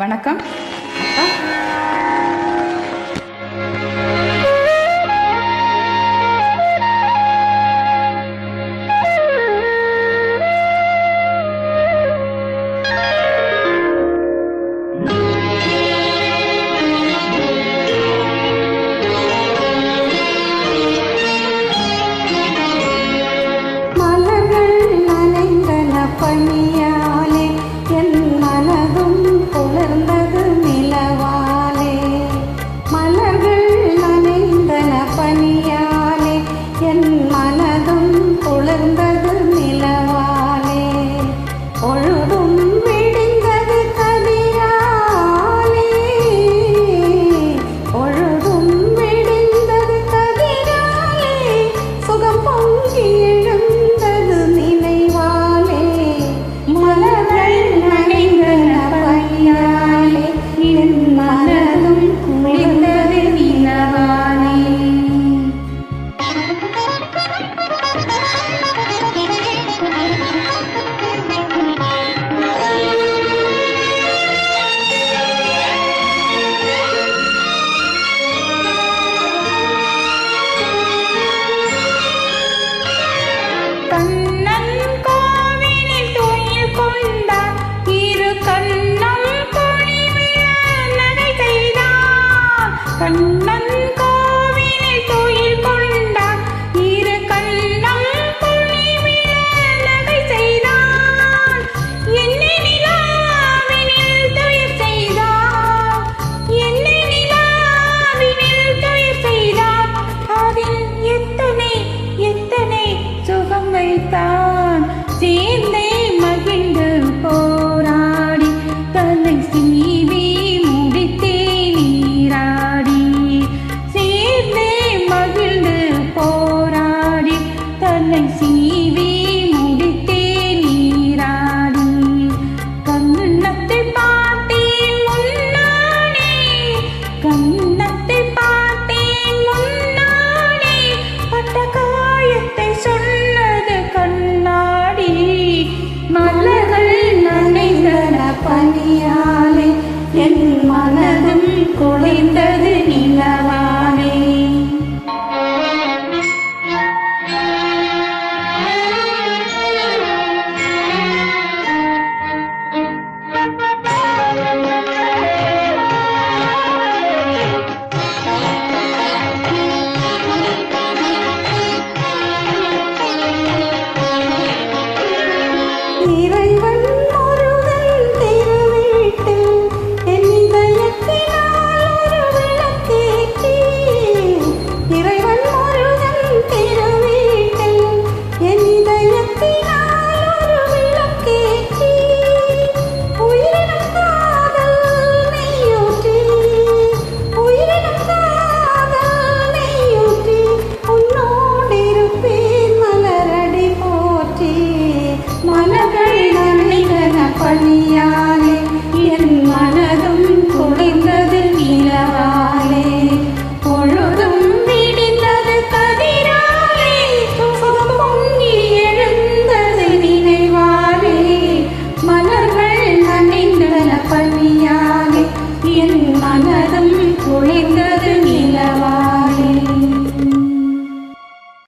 வணக்கம் அப்பா. மலர்கள் நனைந்தன பனியாலே என் மனதும் குளிர்ந்தது நிலவாலே. மலர்கள் நனைந்தன பனியாலே என் மனதும் குளிர்ந்தது நிலவாலே. பொழுதும் விடிந்தது கதிராலே, பொழுதும் விடிந்தது கதிராலே. சுகம் பொங்கி எழுந்தது நினைவாலே. மலர்கள் நனைந்தன பனியாலே என் மனதும் குளிர்ந்தது நிலவாலே. கண்ணன் கோவிலில் துயில் கொண்டார், இரு கண்ணம் பொழிவிழ நகை செய்தார். கண்ணன் கோவிலில் துயில் கொண்டார், இரு கண்ணம் பொழிவிழ நகை செய்தார். என்னை நிலாவினில் துயில் செய்தார், என்னை நிலாவினில் துயில் செய்தார். அதில் எத்தனை எத்தனை சுகம் வைத்தான். சேர்ந்தே மகிழ்ந்து போராடி தன்னை சீவி முடித்தே நீராடி. சேர்ந்தே மகிழ்ந்து போராடி தன்னை சீவி முடித்தே நீராடி. கண்ணத்தை பார்த்தேன் முன்னாடி, கண்ணத்தை பார்த்தேன் முன்னாடி. பட்ட காயத்தை சொன்னது கண்ணாடி. மலர்கள் நனைந்தன பனியாலே என் மனதும் குளிர்ந்தது நிலவாலே. இறைவன் முருகன் திருவீட்டில் என் இதயத்தினால் ஒரு விளக்கேற்றி. இறைவன் முருகன் திருவீட்டில் என் இதயத்தினால் ஒரு விளக்கேற்றி. உயிரினும் காதல் நெய்யூற்றி, உயிரினும் காதல் நெய்யூற்றி. உன்னோடிருப்பேன் மலரடி போற்றி. மலர்கள் நனைந்தன பனியாலே